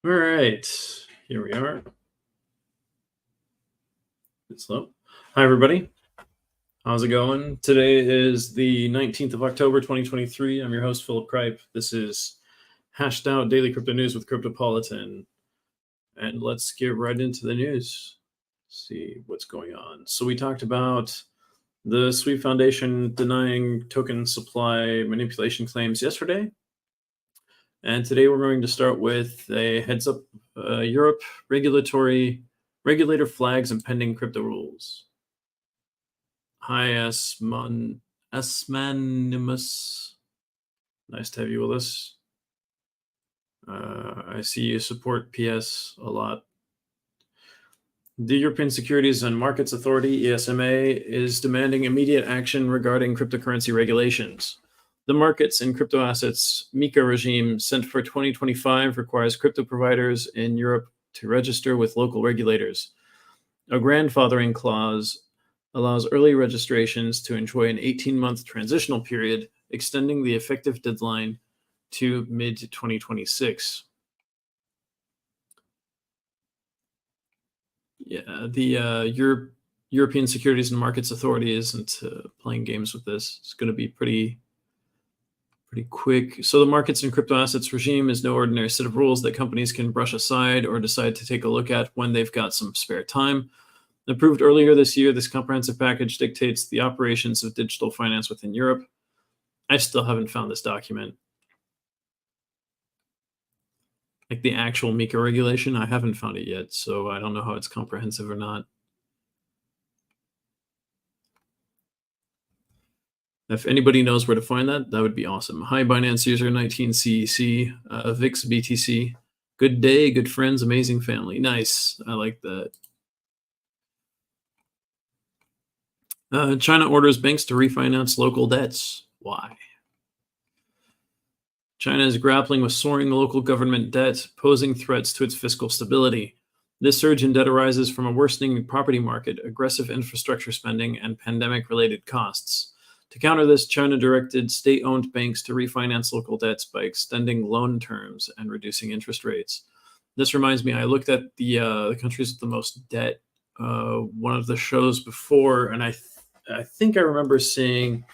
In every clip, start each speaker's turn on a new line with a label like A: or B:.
A: All right, here we are. It's slow. Hi, everybody. How's it going? Today is the 19th of October, 2023. I'm your host, Philip Kripe. This is Hashed Out Daily Crypto News with Cryptopolitan. And let's get right into the news. See what's going on. So, we talked about the Sweep Foundation denying token supply manipulation claims yesterday. And today we're going to start with a heads up Europe regulator flags impending crypto rules. Hi, Asmanimus. Nice to have you with us. I see you support PS a lot. The European Securities and Markets Authority, ESMA, is demanding immediate action regarding cryptocurrency regulations. The Markets in Crypto Assets MiCA regime sent for 2025 requires crypto providers in Europe to register with local regulators. A grandfathering clause allows early registrations to enjoy an 18-month transitional period, extending the effective deadline to mid-2026. Yeah, the European Securities and Markets Authority isn't playing games with this. It's going to be pretty quick. So the Markets and Crypto Assets regime is no ordinary set of rules that companies can brush aside or decide to take a look at when they've got some spare time. Approved earlier this year, this comprehensive package dictates the operations of digital finance within Europe. I still haven't found this document. Like the actual MiCA regulation, I haven't found it yet, so I don't know how it's comprehensive or not. If anybody knows where to find that, that would be awesome. Hi, Binance user 19CEC, VIX BTC. Good day, good friends, amazing family. Nice. I like that. China orders banks to refinance local debts. Why? China is grappling with soaring local government debt, posing threats to its fiscal stability. This surge in debt arises from a worsening property market, aggressive infrastructure spending, and pandemic-related costs. To counter this, China directed state-owned banks to refinance local debts by extending loan terms and reducing interest rates. This reminds me, I looked at the countries with the most debt, one of the shows before, and I think I remember seeing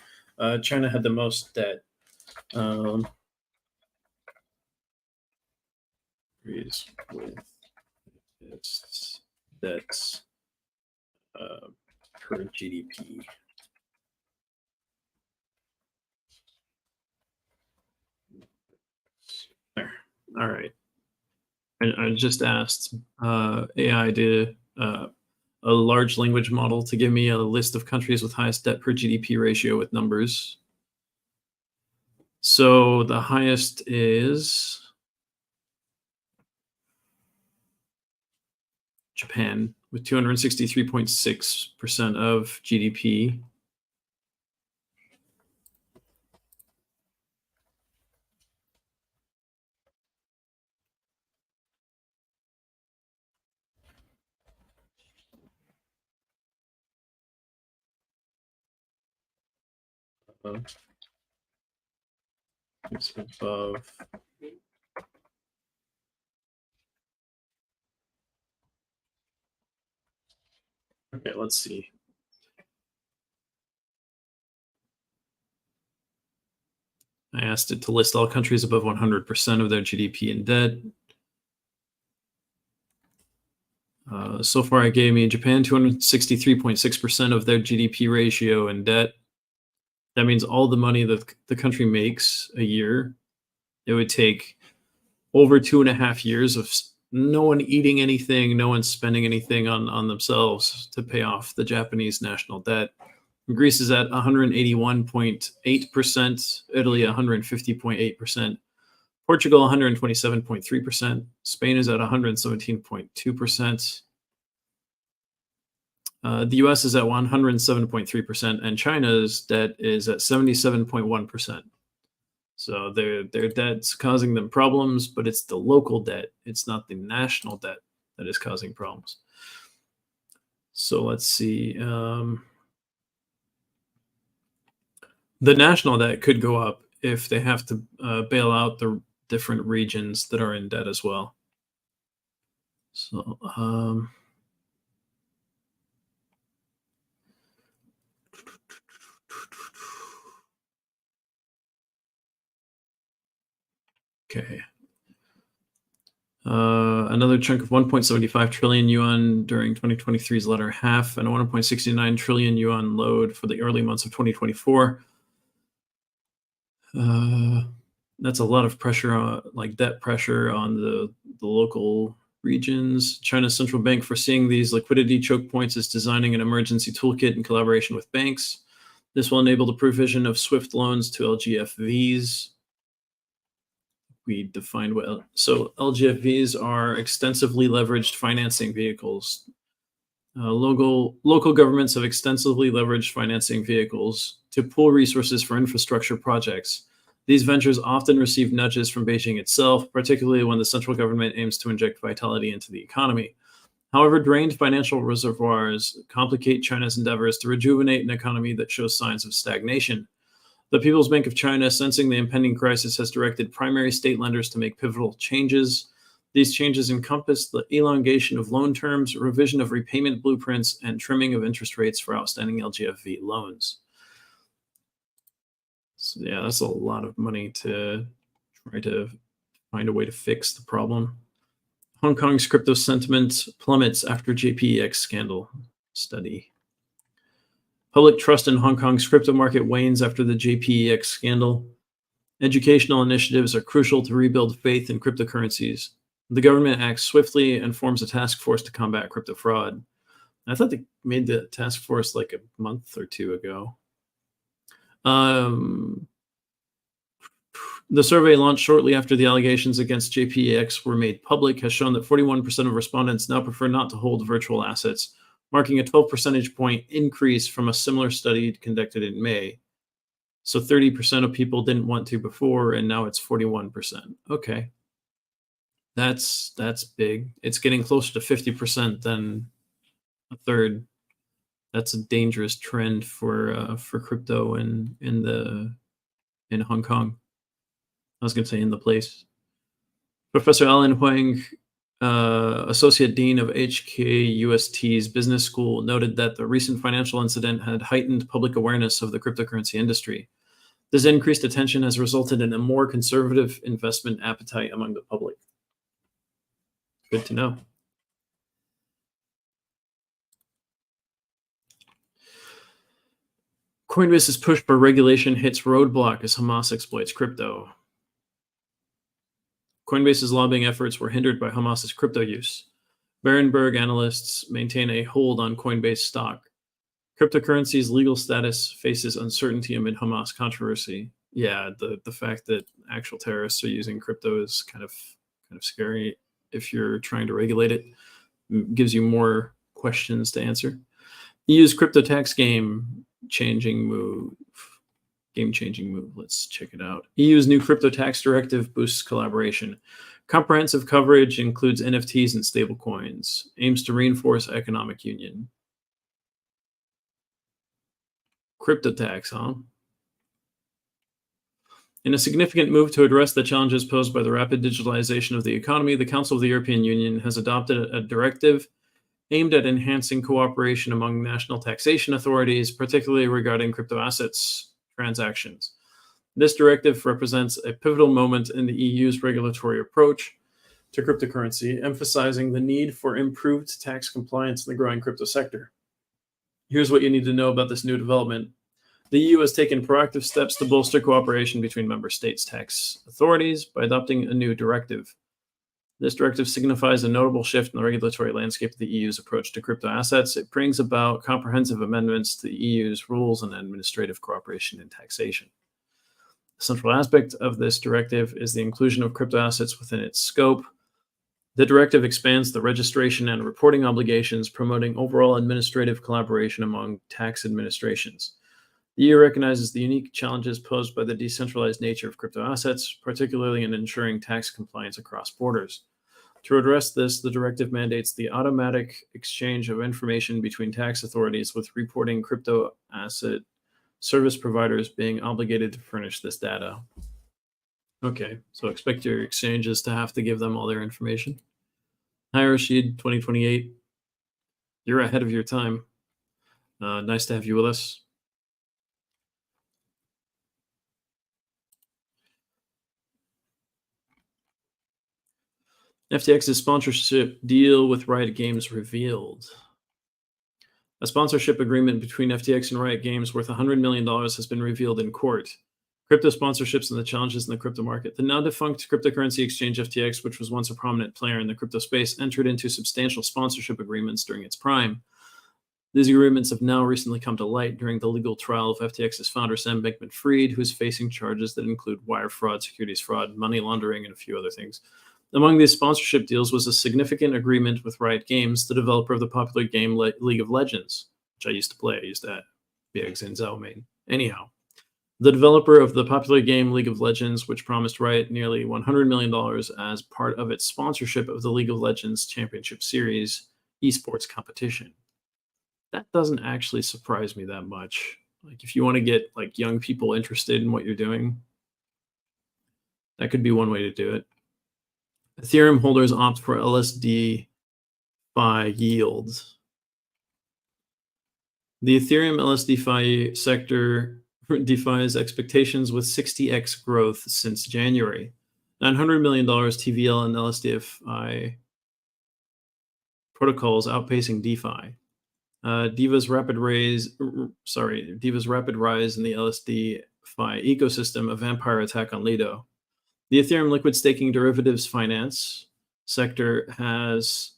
A: China had the most debt. With its debts per GDP. There. All right. I just asked AI to a large language model to give me a list of countries with highest debt per GDP ratio with numbers. So the highest is Japan with 263.6% of GDP. It's above. Okay, let's see. I asked it to list all countries above 100% of their GDP in debt. So far, it gave me Japan 263.6% of their GDP ratio in debt. That means all the money that the country makes a year, it would take over 2.5 years of no one eating anything, no one spending anything on themselves to pay off the Japanese national debt. Greece is at 181.8%, Italy 150.8%, Portugal 127.3%, Spain is at 117.2%. The US is at 107.3%, and China's debt is at 77.1%. So their debt's causing them problems, but it's the local debt. It's not the national debt that is causing problems. So let's see. The national debt could go up if they have to bail out the different regions that are in debt as well. So, okay. Another chunk of 1.75 trillion yuan during 2023's latter half, and a 1.69 trillion yuan load for the early months of 2024. That's a lot of pressure, like debt pressure on the local regions. China's central bank, foreseeing these liquidity choke points, is designing an emergency toolkit in collaboration with banks. This will enable the provision of SWIFT loans to LGFVs. We defined so LGFVs are extensively leveraged financing vehicles. Local governments have extensively leveraged financing vehicles to pool resources for infrastructure projects. These ventures often receive nudges from Beijing itself, particularly when the central government aims to inject vitality into the economy. However, drained financial reservoirs complicate China's endeavors to rejuvenate an economy that shows signs of stagnation. The People's Bank of China, sensing the impending crisis, has directed primary state lenders to make pivotal changes. These changes encompass the elongation of loan terms, revision of repayment blueprints, and trimming of interest rates for outstanding LGFV loans. So, yeah, that's a lot of money to try to find a way to fix the problem. Hong Kong's crypto sentiment plummets after JPEX scandal study. Public trust in Hong Kong's crypto market wanes after the JPEX scandal. Educational initiatives are crucial to rebuild faith in cryptocurrencies. The government acts swiftly and forms a task force to combat crypto fraud. I thought they made the task force like a month or two ago. The survey, launched shortly after the allegations against JPEX were made public, has shown that 41% of respondents now prefer not to hold virtual assets, marking a 12 percentage point increase from a similar study conducted in May. So 30% of people didn't want to before, and now it's 41%. Okay. That's big. It's getting closer to 50% than a third. That's a dangerous trend for crypto in Hong Kong. I was going to say in the place. Professor Alan Huang, Associate Dean of HKUST's Business School, noted that the recent financial incident had heightened public awareness of the cryptocurrency industry. This increased attention has resulted in a more conservative investment appetite among the public. Good to know. Coinbase's push for regulation hits roadblock as Hamas exploits crypto. Coinbase's lobbying efforts were hindered by Hamas's crypto use. Berenberg analysts maintain a hold on Coinbase stock. Cryptocurrency's legal status faces uncertainty amid Hamas controversy. Yeah, the fact that actual terrorists are using crypto is kind of scary. If you're trying to regulate it, gives you more questions to answer. EU's crypto tax game-changing move. Let's check it out. EU's new crypto tax directive boosts collaboration. Comprehensive coverage includes NFTs and stablecoins. Aims to reinforce economic union. Crypto tax, huh? In a significant move to address the challenges posed by the rapid digitalization of the economy, the Council of the European Union has adopted a directive aimed at enhancing cooperation among national taxation authorities, particularly regarding crypto assets transactions. This directive represents a pivotal moment in the EU's regulatory approach to cryptocurrency, emphasizing the need for improved tax compliance in the growing crypto sector. Here's what you need to know about this new development. The EU has taken proactive steps to bolster cooperation between member states' tax authorities by adopting a new directive. This directive signifies a notable shift in the regulatory landscape of the EU's approach to crypto assets. It brings about comprehensive amendments to the EU's rules on administrative cooperation and taxation. The central aspect of this directive is the inclusion of crypto assets within its scope. The directive expands the registration and reporting obligations, promoting overall administrative collaboration among tax administrations. The EU recognizes the unique challenges posed by the decentralized nature of crypto assets, particularly in ensuring tax compliance across borders. To address this, the directive mandates the automatic exchange of information between tax authorities, with reporting crypto asset service providers being obligated to furnish this data. Okay, so expect your exchanges to have to give them all their information. Hi, Rashid, 2028. You're ahead of your time. Nice to have you with us. FTX's sponsorship deal with Riot Games revealed. A sponsorship agreement between FTX and Riot Games worth $100 million has been revealed in court. Crypto sponsorships and the challenges in the crypto market. The now-defunct cryptocurrency exchange FTX, which was once a prominent player in the crypto space, entered into substantial sponsorship agreements during its prime. These agreements have now recently come to light during the legal trial of FTX's founder, Sam Bankman-Fried, who is facing charges that include wire fraud, securities fraud, money laundering, and a few other things. Among these sponsorship deals was a significant agreement with Riot Games, the developer of the popular game League of Legends, which I used to play. I used to be a Zenzel main. Anyhow, the developer of the popular game League of Legends, which promised Riot nearly $100 million as part of its sponsorship of the League of Legends Championship Series esports competition. That doesn't actually surprise me that much. Like, if you want to get like young people interested in what you're doing, that could be one way to do it. Ethereum holders opt for LSD Fi yields. The Ethereum LSD Fi sector defies expectations with 60x growth since January. $900 million TVL and LSDFI protocols outpacing DeFi. Diva's rapid rise in the LSD Fi ecosystem, a vampire attack on Lido. The Ethereum liquid staking derivatives finance sector has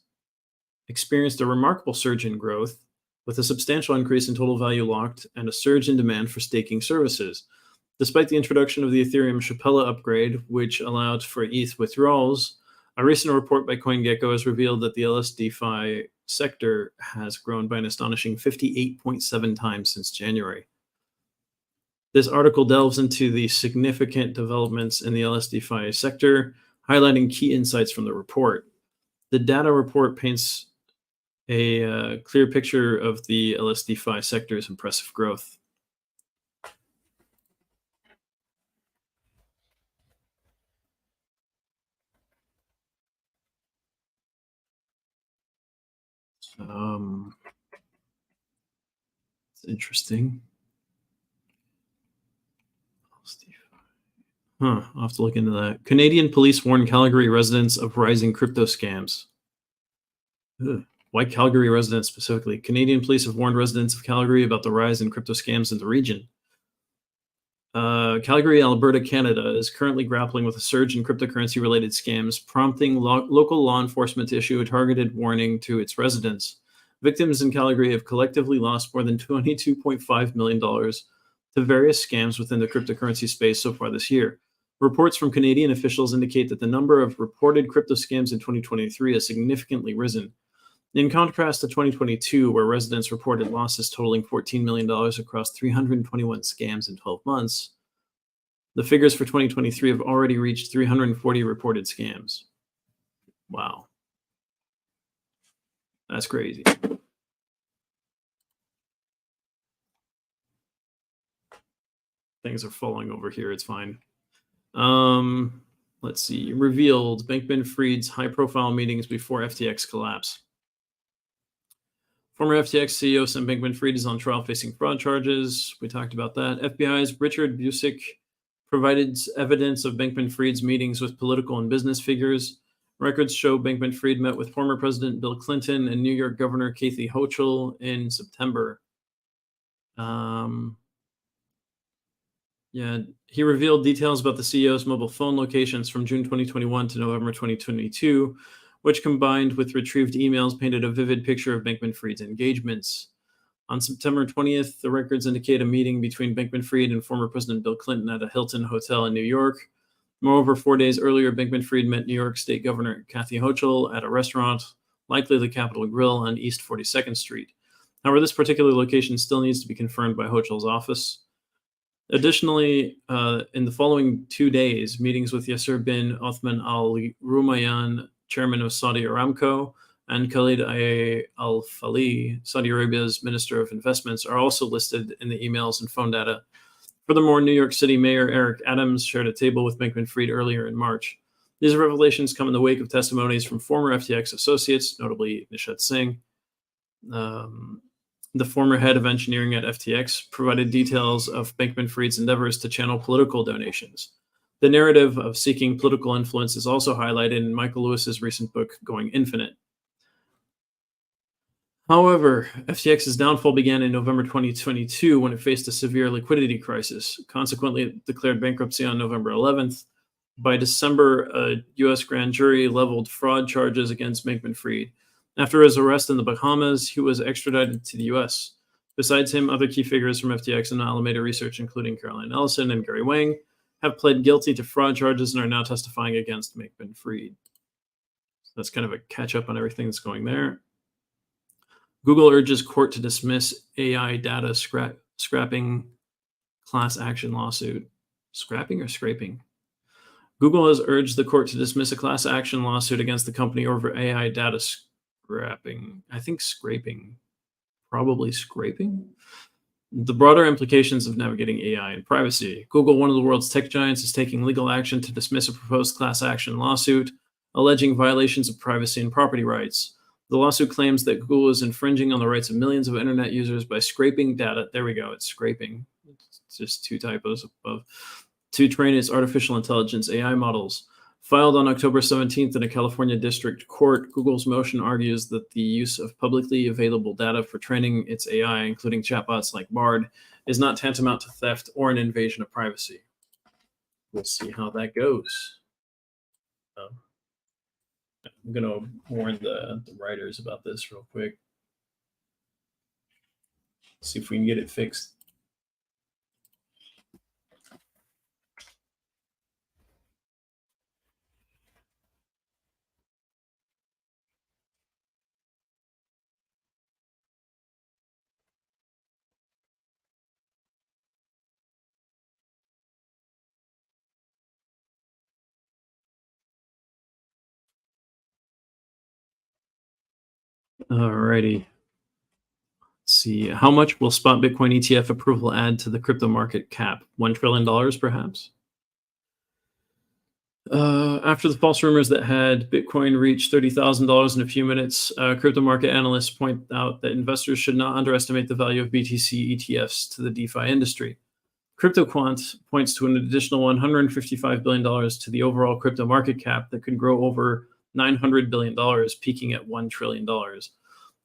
A: experienced a remarkable surge in growth, with a substantial increase in total value locked and a surge in demand for staking services. Despite the introduction of the Ethereum Shapella upgrade, which allowed for ETH withdrawals, a recent report by CoinGecko has revealed that the LSDFi sector has grown by an astonishing 58.7 times since January. This article delves into the significant developments in the LSDFi sector, highlighting key insights from the report. The data report paints a clear picture of the LSDFi sector's impressive growth. It's interesting. I'll have to look into that. Canadian police warn Calgary residents of rising crypto scams. Ugh. Why Calgary residents specifically? Canadian police have warned residents of Calgary about the rise in crypto scams in the region. Calgary, Alberta, Canada is currently grappling with a surge in cryptocurrency-related scams, prompting local law enforcement to issue a targeted warning to its residents. Victims in Calgary have collectively lost more than $22.5 million to various scams within the cryptocurrency space so far this year. Reports from Canadian officials indicate that the number of reported crypto scams in 2023 has significantly risen. In contrast to 2022, where residents reported losses totaling $14 million across 321 scams in 12 months, the figures for 2023 have already reached 340 reported scams. Wow. That's crazy. Things are falling over here. It's fine. Let's see. Revealed Bankman-Fried's high-profile meetings before FTX collapse. Former FTX CEO Sam Bankman-Fried is on trial facing fraud charges. We talked about that. FBI's Richard Busick provided evidence of Bankman-Fried's meetings with political and business figures. Records show Bankman-Fried met with former President Bill Clinton and New York Governor Kathy Hochul in September. He revealed details about the CEO's mobile phone locations from June 2021 to November 2022, which combined with retrieved emails painted a vivid picture of Bankman-Fried's engagements. On September 20th, the records indicate a meeting between Bankman-Fried and former President Bill Clinton at a Hilton hotel in New York. Moreover, 4 days earlier, Bankman-Fried met New York State Governor Kathy Hochul at a restaurant, likely the Capitol Grill on East 42nd Street. However, this particular location still needs to be confirmed by Hochul's office. Additionally, in the following 2 days, meetings with Yasser bin Othman Al Rumayyan, chairman of Saudi Aramco, and Khalid Al Falih, Saudi Arabia's Minister of Investments, are also listed in the emails and phone data. Furthermore, New York City Mayor Eric Adams shared a table with Bankman-Fried earlier in March. These revelations come in the wake of testimonies from former FTX associates, notably Nishad Singh. The former head of engineering at FTX provided details of Bankman-Fried's endeavors to channel political donations. The narrative of seeking political influence is also highlighted in Michael Lewis's recent book, Going Infinite. However, FTX's downfall began in November 2022 when it faced a severe liquidity crisis. Consequently, it declared bankruptcy on November 11th. By December, a U.S. grand jury leveled fraud charges against Bankman-Fried. After his arrest in the Bahamas, he was extradited to the U.S. Besides him, other key figures from FTX and Alameda Research, including Caroline Ellison and Gary Wang, have pled guilty to fraud charges and are now testifying against Bankman-Fried. So that's kind of a catch-up on everything that's going there. Google urges court to dismiss AI data scrapping class action lawsuit. Scrapping or scraping? Google has urged the court to dismiss a class action lawsuit against the company over AI data scrapping. I think scraping. Probably scraping. The broader implications of navigating AI and privacy. Google, one of the world's tech giants, is taking legal action to dismiss a proposed class action lawsuit alleging violations of privacy and property rights. The lawsuit claims that Google is infringing on the rights of millions of internet users by scraping data. There we go. It's scraping. It's just two typos above. To train its artificial intelligence AI models. Filed on October 17th in a California district court, Google's motion argues that the use of publicly available data for training its AI, including chatbots like Bard, is not tantamount to theft or an invasion of privacy. We'll see how that goes. I'm going to warn the writers about this real quick. See if we can get it fixed. Alrighty. Let's see. How much will spot Bitcoin ETF approval add to the crypto market cap? $1 trillion, perhaps? After the false rumors that had Bitcoin reach $30,000 in a few minutes, crypto market analysts point out that investors should not underestimate the value of BTC ETFs to the DeFi industry. CryptoQuant points to an additional $155 billion to the overall crypto market cap that could grow over $900 billion, peaking at $1 trillion.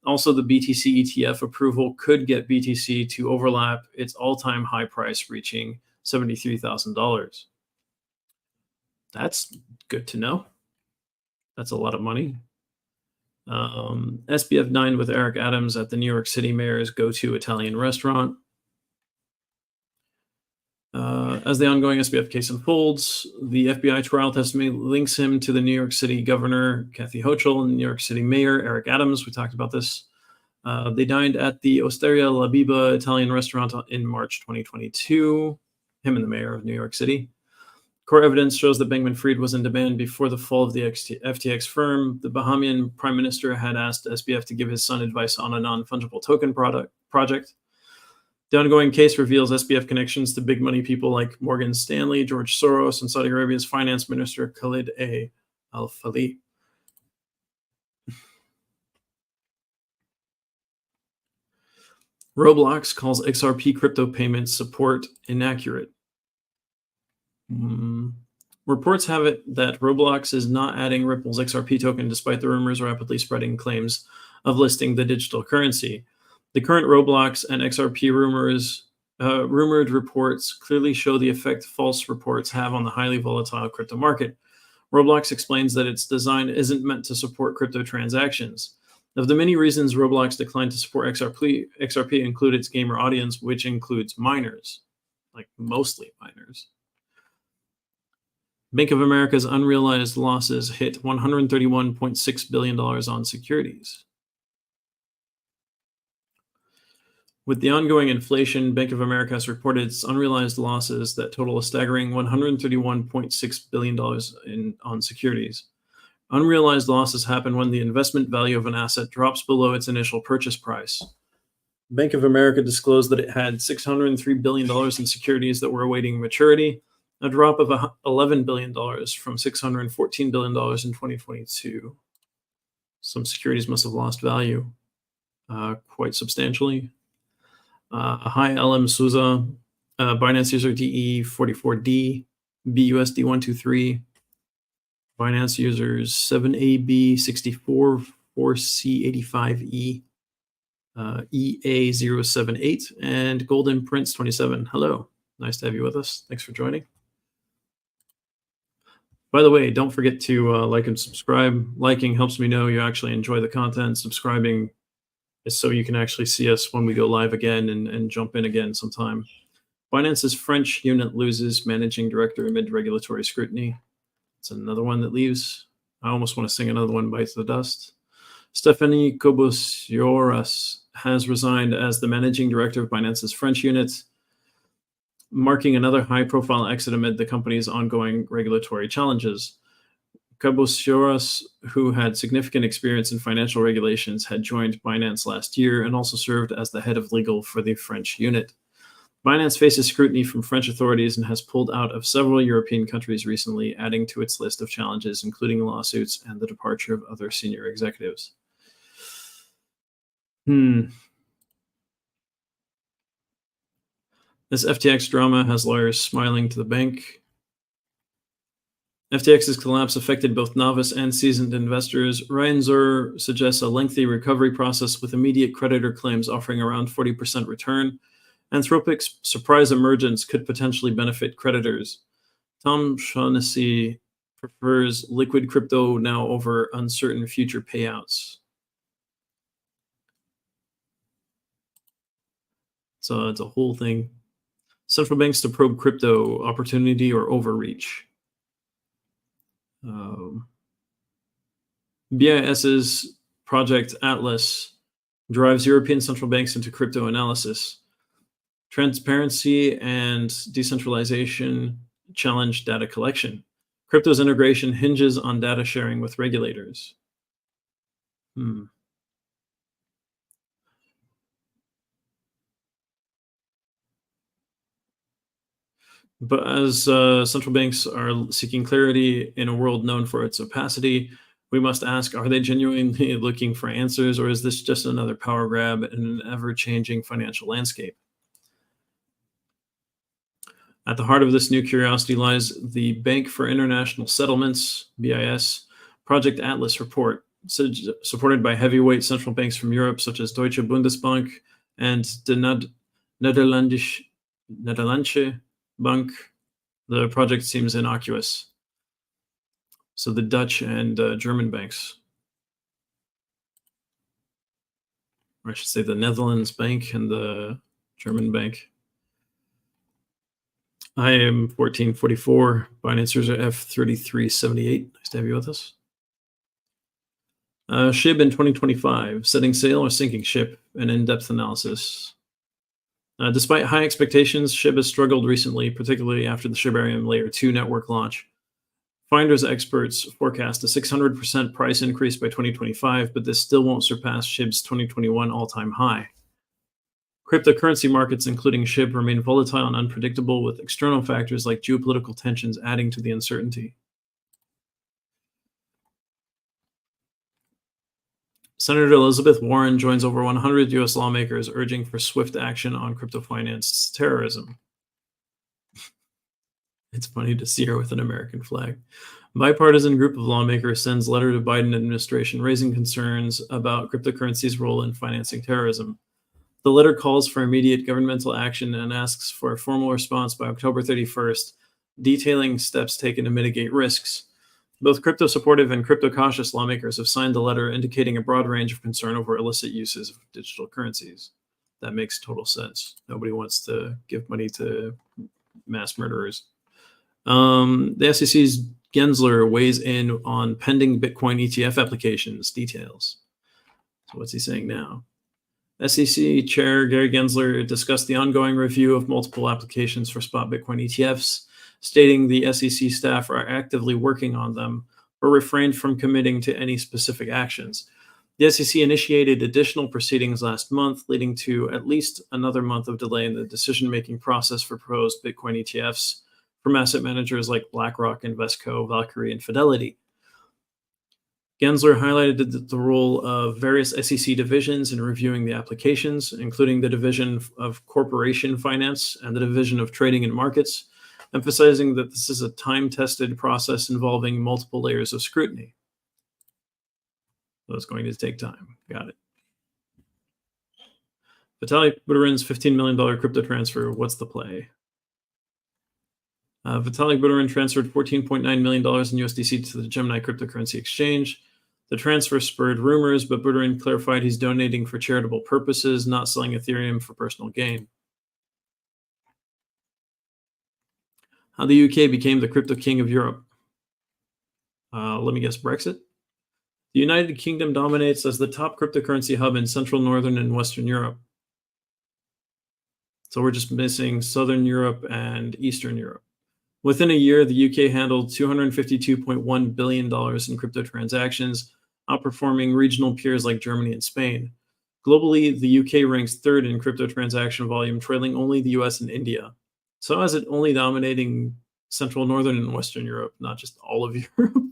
A: Also, the BTC ETF approval could get BTC to overlap its all-time high price, reaching $73,000. That's good to know. That's a lot of money. SBF dined with Eric Adams at the New York City mayor's go-to Italian restaurant. As the ongoing SBF case unfolds, the FBI trial testimony links him to the New York City governor, Kathy Hochul, and New York City mayor, Eric Adams. We talked about this. They dined at the Osteria La Biba Italian restaurant in March 2022, him and the mayor of New York City. Court evidence shows that Bankman-Fried was in demand before the fall of the FTX firm. The Bahamian prime minister had asked SBF to give his son advice on a non-fungible token project. The ongoing case reveals SBF connections to big money people like Morgan Stanley, George Soros, and Saudi Arabia's finance minister Khalid Al-Falih. Roblox calls XRP crypto payment support inaccurate. Reports have it that Roblox is not adding Ripple's XRP token despite the rumors rapidly spreading claims of listing the digital currency. The current Roblox and XRP rumored reports clearly show the effect false reports have on the highly volatile crypto market. Roblox explains that its design isn't meant to support crypto transactions. Of the many reasons Roblox declined to support XRP include its gamer audience, which includes minors, like mostly minors. Bank of America's unrealized losses hit $131.6 billion on securities. With the ongoing inflation, Bank of America has reported its unrealized losses that total a staggering $131.6 billion on securities. Unrealized losses happen when the investment value of an asset drops below its initial purchase price. Bank of America disclosed that it had $603 billion in securities that were awaiting maturity. a drop of $11 billion from $614 billion in 2022. Some securities must have lost value quite substantially. Hi, LM Souza, Binance user DE44D, BUSD123, Binance users 7AB64, 4C85E, EA078, and Golden Prince 27. Hello, nice to have you with us. Thanks for joining. By the way, don't forget to like and subscribe. Liking helps me know you actually enjoy the content. Subscribing is so you can actually see us when we go live again and jump in again sometime. Binance's French unit loses managing director amid regulatory scrutiny. It's another one that leaves. I almost want to sing another one, Bites the Dust. Stephanie Kobosioras has resigned as the managing director of Binance's French unit, marking another high-profile exit amid the company's ongoing regulatory challenges. Kobosioras, who had significant experience in financial regulations, had joined Binance last year and also served as the head of legal for the French unit. Binance faces scrutiny from French authorities and has pulled out of several European countries recently, adding to its list of challenges, including lawsuits and the departure of other senior executives. This FTX drama has lawyers smiling to the bank. FTX's collapse affected both novice and seasoned investors. Ryan Zur suggests a lengthy recovery process with immediate creditor claims offering around 40% return. Anthropic's surprise emergence could potentially benefit creditors. Tom Shaughnessy prefers liquid crypto now over uncertain future payouts. So it's a whole thing. Central banks to probe crypto, opportunity or overreach. BIS's Project Atlas drives European central banks into crypto analysis. Transparency and decentralization challenge data collection. Crypto's integration hinges on data sharing with regulators. But as central banks are seeking clarity in a world known for its opacity, we must ask, are they genuinely looking for answers, or is this just another power grab in an ever-changing financial landscape? At the heart of this new curiosity lies the Bank for International Settlements, BIS, Project Atlas report, supported by heavyweight central banks from Europe, such as Deutsche Bundesbank and the Nederlandse Bank. The project seems innocuous. So the Dutch and German banks, or I should say the Netherlands Bank and the German Bank. I am 1444, Binance user F3378. Nice to have you with us. SHIB in 2025, setting sail or sinking ship, an in-depth analysis. Despite high expectations, SHIB has struggled recently, particularly after the Shibarium Layer 2 network launch. Finders experts forecast a 600% price increase by 2025, but this still won't surpass SHIB's 2021 all-time high. Cryptocurrency markets, including SHIB, remain volatile and unpredictable, with external factors like geopolitical tensions adding to the uncertainty. Senator Elizabeth Warren joins over 100 U.S. lawmakers urging for swift action on crypto finance terrorism. It's funny to see her with an American flag. Bipartisan group of lawmakers sends letter to Biden administration raising concerns about cryptocurrency's role in financing terrorism. The letter calls for immediate governmental action and asks for a formal response by October 31st, detailing steps taken to mitigate risks. Both crypto-supportive and crypto-cautious lawmakers have signed the letter, indicating a broad range of concern over illicit uses of digital currencies. That makes total sense. Nobody wants to give money to mass murderers. The SEC's Gensler weighs in on pending Bitcoin ETF applications. Details. So what's he saying now? SEC Chair Gary Gensler discussed the ongoing review of multiple applications for spot Bitcoin ETFs, stating the SEC staff are actively working on them, but refrained from committing to any specific actions. The SEC initiated additional proceedings last month, leading to at least another month of delay in the decision-making process for proposed Bitcoin ETFs from asset managers like BlackRock, Invesco, Valkyrie, and Fidelity. Gensler highlighted the role of various SEC divisions in reviewing the applications, including the Division of Corporation Finance and the Division of Trading and Markets, emphasizing that this is a time-tested process involving multiple layers of scrutiny. So it's going to take time. Got it. Vitalik Buterin's $15 million crypto transfer. What's the play? Vitalik Buterin transferred $14.9 million in USDC to the Gemini cryptocurrency exchange. The transfer spurred rumors, but Buterin clarified he's donating for charitable purposes, not selling Ethereum for personal gain. How the UK became the crypto king of Europe. Let me guess, Brexit? The United Kingdom dominates as the top cryptocurrency hub in Central, Northern, and Western Europe. So we're just missing Southern Europe and Eastern Europe. Within a year, the UK handled $252.1 billion in crypto transactions, outperforming regional peers like Germany and Spain. Globally, the UK ranks third in crypto transaction volume, trailing only the US and India. So is it only dominating Central, Northern, and Western Europe, not just all of Europe?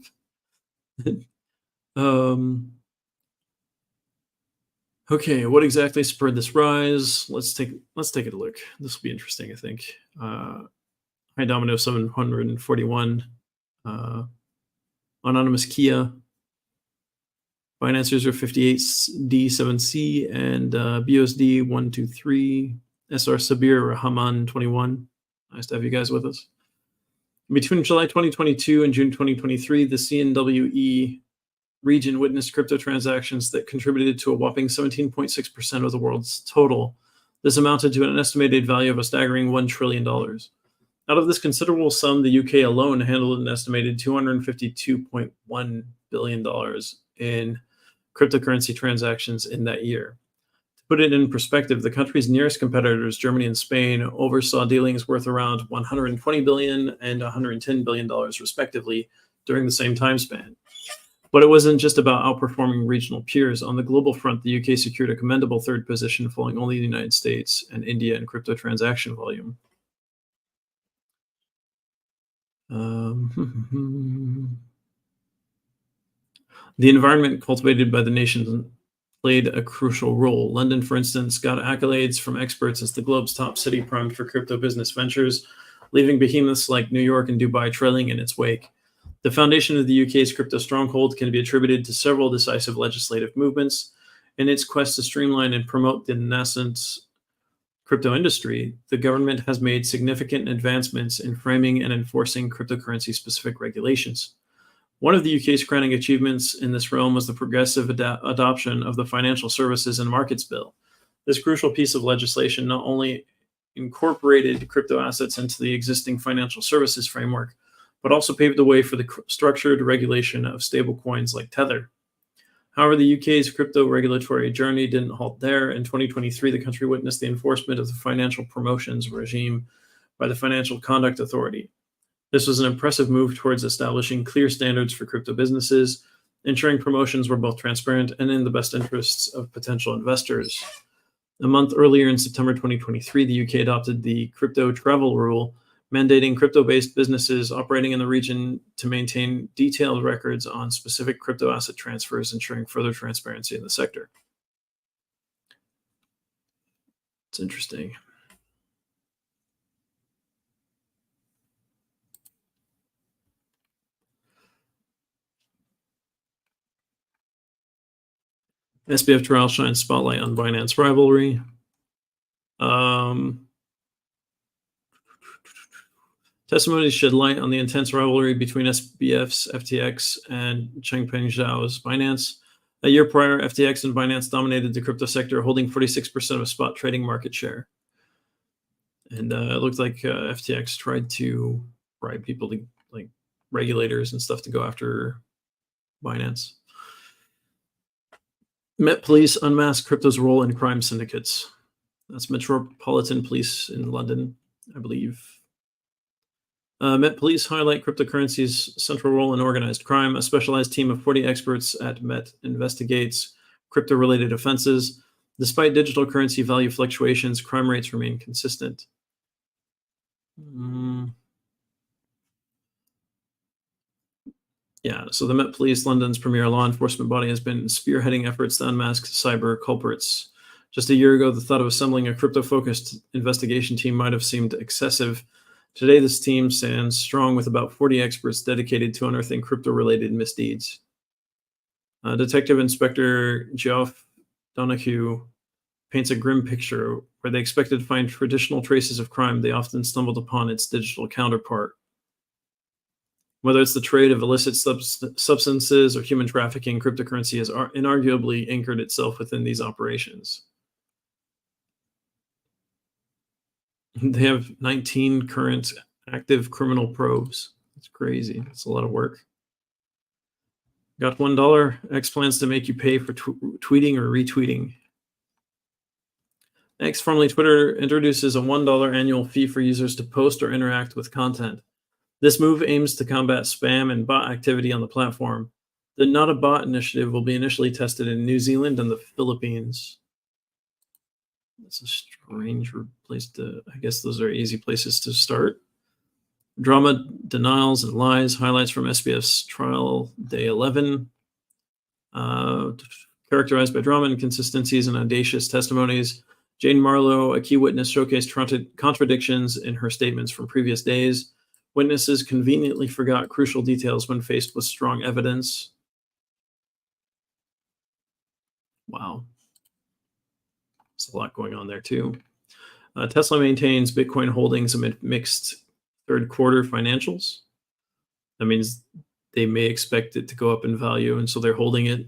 A: Okay, what exactly spurred this rise? Let's take a look. This will be interesting, I think. High Domino 741, Anonymous Kia, Binance User 58D7C, and BUSD 123, SR Sabir Rahman 21. Nice to have you guys with us. Between July 2022 and June 2023, the CNWE region witnessed crypto transactions that contributed to a whopping 17.6% of the world's total. This amounted to an estimated value of a staggering $1 trillion. Out of this considerable sum, the UK alone handled an estimated $252.1 billion in cryptocurrency transactions in that year. To put it in perspective, the country's nearest competitors, Germany and Spain, oversaw dealings worth around $120 billion and $110 billion, respectively, during the same time span. But it wasn't just about outperforming regional peers. On the global front, the UK secured a commendable third position, following only the United States and India in crypto transaction volume. The environment cultivated by the nation played a crucial role. London, for instance, got accolades from experts as the globe's top city primed for crypto business ventures, leaving behemoths like New York and Dubai trailing in its wake. The foundation of the UK's crypto stronghold can be attributed to several decisive legislative movements. In its quest to streamline and promote the nascent crypto industry, the government has made significant advancements in framing and enforcing cryptocurrency-specific regulations. One of the UK's crowning achievements in this realm was the progressive adoption of the Financial Services and Markets Bill. This crucial piece of legislation not only incorporated crypto assets into the existing financial services framework, but also paved the way for the structured regulation of stablecoins like Tether. However, the UK's crypto regulatory journey didn't halt there. In 2023, the country witnessed the enforcement of the financial promotions regime by the Financial Conduct Authority. This was an impressive move towards establishing clear standards for crypto businesses, ensuring promotions were both transparent and in the best interests of potential investors. A month earlier, in September 2023, the UK adopted the Crypto Travel Rule, mandating crypto-based businesses operating in the region to maintain detailed records on specific crypto asset transfers, ensuring further transparency in the sector. It's interesting. SBF trial shines spotlight on Binance rivalry. Testimonies shed light on the intense rivalry between SBF's FTX and Changpeng Zhao's Binance. A year prior, FTX and Binance dominated the crypto sector, holding 46% of spot trading market share. And it looked like FTX tried to bribe people, to, like regulators and stuff, to go after Binance. Met Police unmasked crypto's role in crime syndicates. That's Metropolitan Police in London, I believe. Met Police highlight cryptocurrency's central role in organized crime. A specialized team of 40 experts at Met investigates crypto-related offenses. Despite digital currency value fluctuations, crime rates remain consistent. Yeah, so the Met Police, London's premier law enforcement body, has been spearheading efforts to unmask cyber culprits. Just a year ago, the thought of assembling a crypto-focused investigation team might have seemed excessive. Today, this team stands strong with about 40 experts dedicated to unearthing crypto-related misdeeds. Detective Inspector Geoff Donahue paints a grim picture where they expected to find traditional traces of crime. They often stumbled upon its digital counterpart. Whether it's the trade of illicit substances or human trafficking, cryptocurrency has inarguably anchored itself within these operations. They have 19 current active criminal probes. It's crazy. It's a lot of work. Got $1. X plans to make you pay for tweeting or retweeting. X, formerly Twitter, introduces a $1 annual fee for users to post or interact with content. This move aims to combat spam and bot activity on the platform. The Not a Bot initiative will be initially tested in New Zealand and the Philippines. That's a strange place to, I guess those are easy places to start. Drama, denials, and lies, highlights from SBF's trial day 11. Characterized by drama, inconsistencies, and audacious testimonies. Jane Marlowe, a key witness, showcased contradictions in her statements from previous days. Witnesses conveniently forgot crucial details when faced with strong evidence. Wow. There's a lot going on there, too. Tesla maintains Bitcoin holdings amid mixed third quarter financials. That means they may expect it to go up in value, and so they're holding it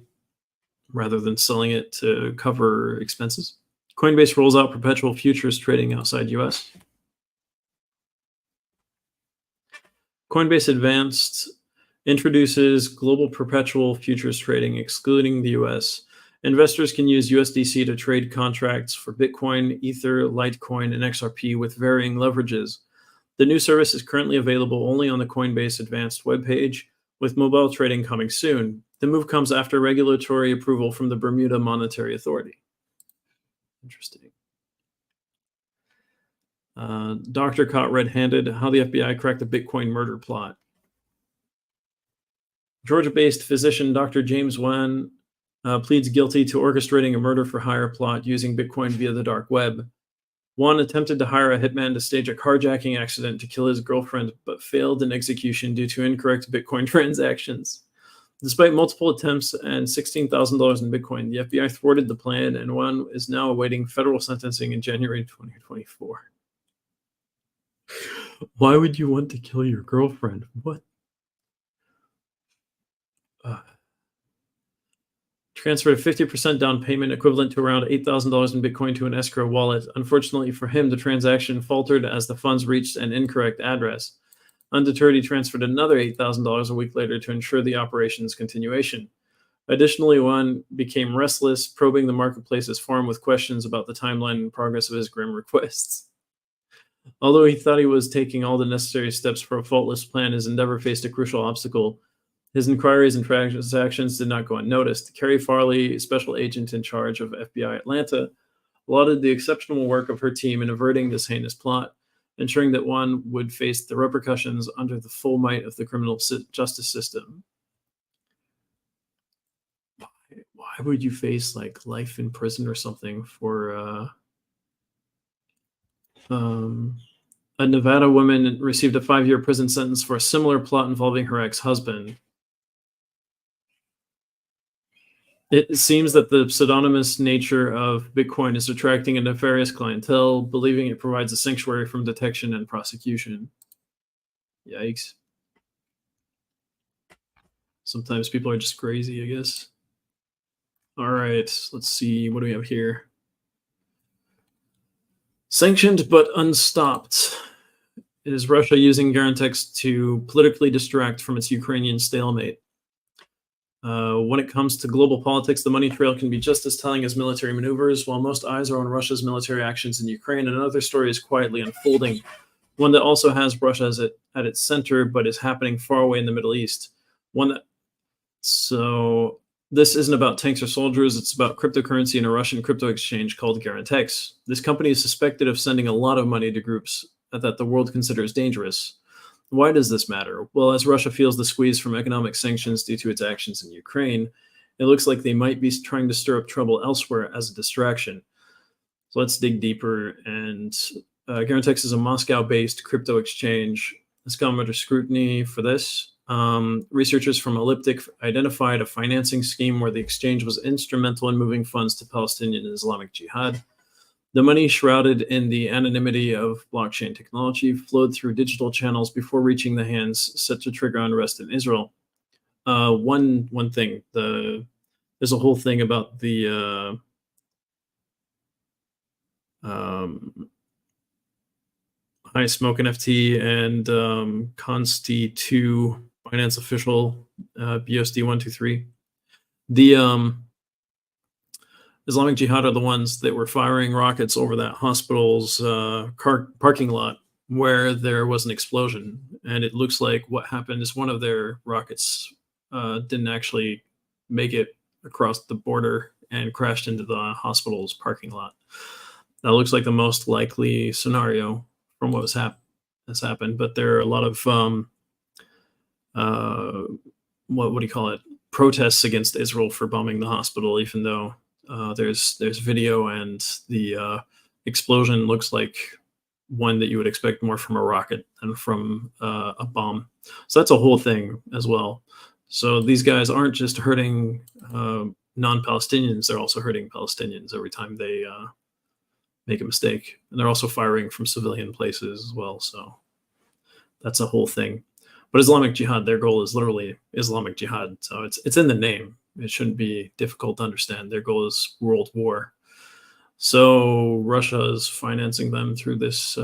A: rather than selling it to cover expenses. Coinbase rolls out perpetual futures trading outside US. Coinbase Advanced introduces global perpetual futures trading, excluding the US. Investors can use USDC to trade contracts for Bitcoin, Ether, Litecoin, and XRP with varying leverages. The new service is currently available only on the Coinbase Advanced webpage, with mobile trading coming soon. The move comes after regulatory approval from the Bermuda Monetary Authority. Interesting. Doctor caught red-handed, how the FBI cracked the Bitcoin murder plot. Georgia-based physician Dr. James Wan pleads guilty to orchestrating a murder-for-hire plot using Bitcoin via the dark web. Wan attempted to hire a hitman to stage a carjacking accident to kill his girlfriend, but failed in execution due to incorrect Bitcoin transactions. Despite multiple attempts and $16,000 in Bitcoin, the FBI thwarted the plan, and Wan is now awaiting federal sentencing in January 2024. Why would you want to kill your girlfriend? What? Transferred 50% down payment equivalent to around $8,000 in Bitcoin to an escrow wallet. Unfortunately for him, the transaction faltered as the funds reached an incorrect address. Undeterred, he transferred another $8,000 a week later to ensure the operation's continuation. Additionally, Wan became restless, probing the marketplace's forum with questions about the timeline and progress of his grim requests. Although he thought he was taking all the necessary steps for a faultless plan, his endeavor faced a crucial obstacle. His inquiries and transactions did not go unnoticed. Carrie Farley, special agent in charge of FBI Atlanta, lauded the exceptional work of her team in averting this heinous plot, ensuring that Wan would face the repercussions under the full might of the criminal justice system. Why would you face like life in prison or something for a Nevada woman received a 5-year prison sentence for a similar plot involving her ex-husband. It seems that the pseudonymous nature of Bitcoin is attracting a nefarious clientele, believing it provides a sanctuary from detection and prosecution. Yikes. Sometimes people are just crazy, I guess. All right, let's see. What do we have here? Sanctioned but unstopped. Is Russia using Garantex to politically distract from its Ukrainian stalemate? When it comes to global politics, the money trail can be just as telling as military maneuvers. While most eyes are on Russia's military actions in Ukraine, another story is quietly unfolding, one that also has Russia at its center, but is happening far away in the Middle East. So this isn't about tanks or soldiers. It's about cryptocurrency and a Russian crypto exchange called Garantex. This company is suspected of sending a lot of money to groups that the world considers dangerous. Why does this matter? Well, as Russia feels the squeeze from economic sanctions due to its actions in Ukraine, it looks like they might be trying to stir up trouble elsewhere as a distraction. So let's dig deeper. And Garantex is a Moscow-based crypto exchange. It's come under scrutiny for this. Researchers from Elliptic identified a financing scheme where the exchange was instrumental in moving funds to Palestinian Islamic Jihad. The money, shrouded in the anonymity of blockchain technology, flowed through digital channels before reaching the hands set to trigger unrest in Israel. One thing, there's a whole thing about the High Smoke NFT and Consti2 finance official BSD123. The Islamic Jihad are the ones that were firing rockets over that hospital's parking lot where there was an explosion. And it looks like what happened is one of their rockets didn't actually make it across the border and crashed into the hospital's parking lot. That looks like the most likely scenario from what has happened. But there are a lot of what do you call it? Protests against Israel for bombing the hospital, even though there's video, and the explosion looks like one that you would expect more from a rocket than from a bomb. So that's a whole thing as well. So these guys aren't just hurting non-Palestinians, they're also hurting Palestinians every time they make a mistake. And they're also firing from civilian places as well. So that's a whole thing. But Islamic Jihad, their goal is literally Islamic Jihad. So it's in the name. It shouldn't be difficult to understand. Their goal is world war. So Russia is financing them through this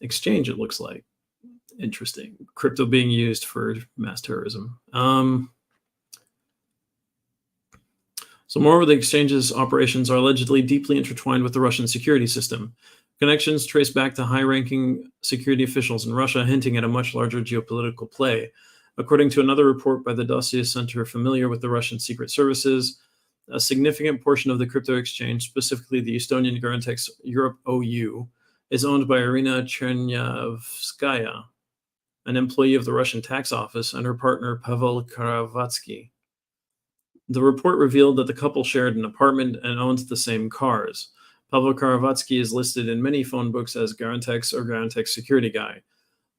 A: exchange, it looks like. Interesting. Crypto being used for mass terrorism. So moreover, the exchange's operations are allegedly deeply intertwined with the Russian security system. Connections trace back to high-ranking security officials in Russia, hinting at a much larger geopolitical play. According to another report by the Dossier Center familiar with the Russian secret services, a significant portion of the crypto exchange, specifically the Estonian Garantex Europe OU, is owned by Irina Chernyavskaya, an employee of the Russian tax office, and her partner Pavel Karavatsky. The report revealed that the couple shared an apartment and owned the same cars. Pavel Karavatsky is listed in many phone books as Garantex or Garantex security guy.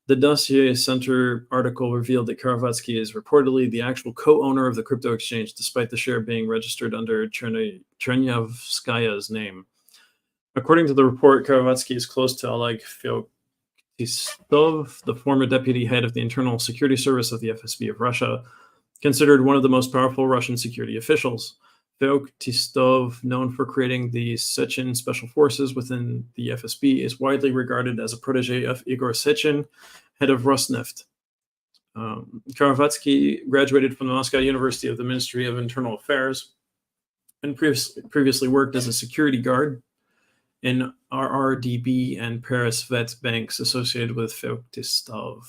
A: The Dossier Center article revealed that Karavatsky is reportedly the actual co-owner of the crypto exchange, despite the share being registered under Chernyavskaya's name. According to the report, Karavatsky is close to Oleg Feoktistov, the former deputy head of the Internal Security Service of the FSB of Russia, considered one of the most powerful Russian security officials. Feoktistov, known for creating the Sechin Special Forces within the FSB, is widely regarded as a protege of Igor Sechin, head of Rosneft. Karavatsky graduated from the Moscow University of the Ministry of Internal Affairs and previously worked as a security guard in RRDB and Paris Vet banks associated with Feoktistov.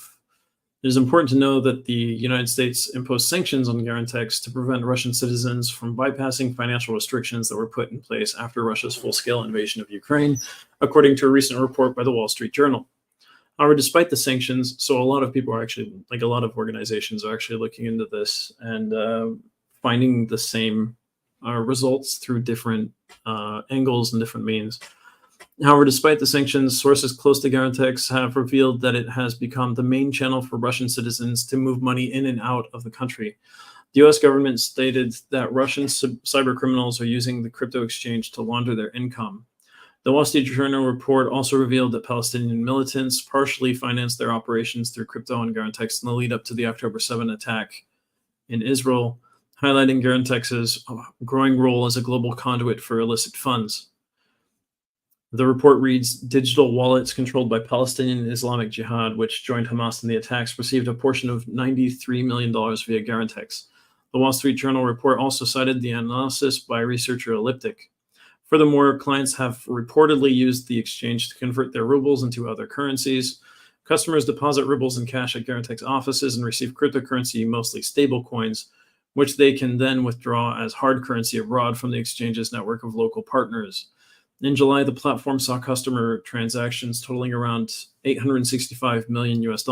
A: It is important to know that the United States imposed sanctions on Garantex to prevent Russian citizens from bypassing financial restrictions that were put in place after Russia's full-scale invasion of Ukraine, according to a recent report by the Wall Street Journal. However, despite the sanctions, so a lot of people are actually, like a lot of organizations are actually looking into this and finding the same results through different angles and different means. However, despite the sanctions, sources close to Garantex have revealed that it has become the main channel for Russian citizens to move money in and out of the country. The U.S. government stated that Russian cyber criminals are using the crypto exchange to launder their income. The Wall Street Journal report also revealed that Palestinian militants partially financed their operations through crypto and Garantex in the lead up to the October 7 attack in Israel, highlighting Garantex's growing role as a global conduit for illicit funds. The report reads, digital wallets controlled by Palestinian Islamic Jihad, which joined Hamas in the attacks, received a portion of $93 million via Garantex. The Wall Street Journal report also cited the analysis by researcher Elliptic. Furthermore, clients have reportedly used the exchange to convert their rubles into other currencies. Customers deposit rubles in cash at Garantex offices and receive cryptocurrency, mostly stable coins, which they can then withdraw as hard currency abroad from the exchange's network of local partners. In July, the platform saw customer transactions totaling around $865 million US,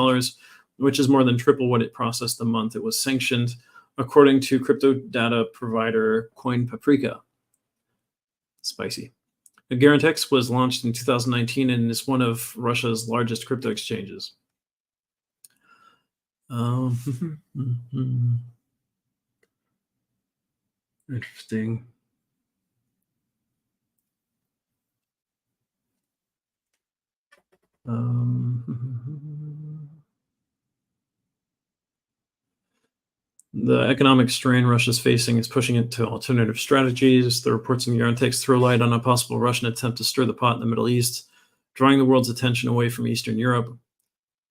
A: which is more than triple what it processed the month it was sanctioned, according to crypto data provider Coin Paprika. Spicy. Garantex was launched in 2019 and is one of Russia's largest crypto exchanges. Interesting. The economic strain Russia is facing is pushing it to alternative strategies. The reports in Garantex throw light on a possible Russian attempt to stir the pot in the Middle East, drawing the world's attention away from Eastern Europe.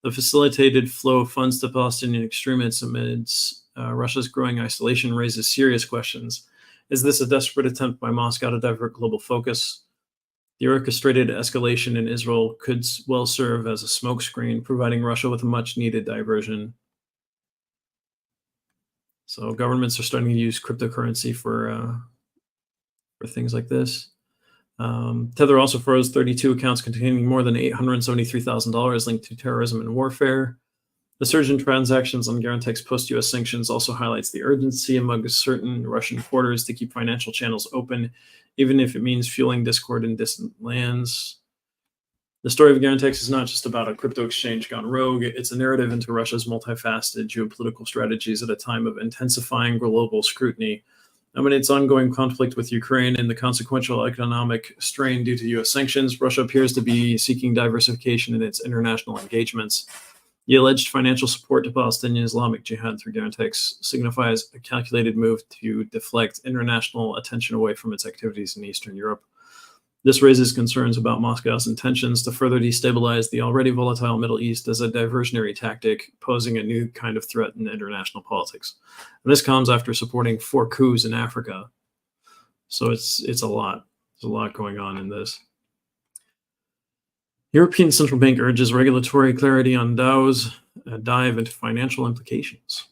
A: The facilitated flow of funds to Palestinian extremists amidst Russia's growing isolation raises serious questions. Is this a desperate attempt by Moscow to divert global focus? The orchestrated escalation in Israel could well serve as a smokescreen, providing Russia with a much-needed diversion. So governments are starting to use cryptocurrency for things like this. Tether also froze 32 accounts containing more than $873,000 linked to terrorism and warfare. The surge in transactions on Garantex post-US sanctions also highlights the urgency among certain Russian quarters to keep financial channels open, even if it means fueling discord in distant lands. The story of Garantex is not just about a crypto exchange gone rogue. It's a narrative into Russia's multifaceted geopolitical strategies at a time of intensifying global scrutiny. Amid its ongoing conflict with Ukraine and the consequential economic strain due to U.S. sanctions, Russia appears to be seeking diversification in its international engagements. The alleged financial support to Palestinian Islamic Jihad through Garantex signifies a calculated move to deflect international attention away from its activities in Eastern Europe. This raises concerns about Moscow's intentions to further destabilize the already volatile Middle East as a diversionary tactic, posing a new kind of threat in international politics. And this comes after supporting 4 coups in Africa. So it's a lot. There's a lot going on in this. European Central Bank urges regulatory clarity on DAOs, dive into financial implications.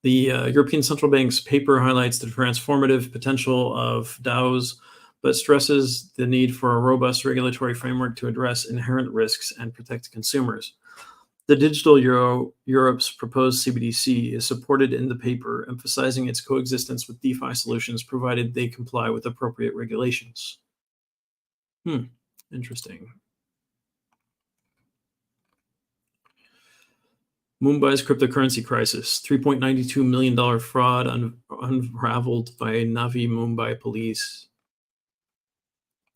A: The European Central Bank's paper highlights the transformative potential of DAOs, but stresses the need for a robust regulatory framework to address inherent risks and protect consumers. The Digital Europe's proposed CBDC is supported in the paper, emphasizing its coexistence with DeFi solutions provided they comply with appropriate regulations. Interesting. Mumbai's cryptocurrency crisis. $3.92 million fraud unraveled by Navi Mumbai police.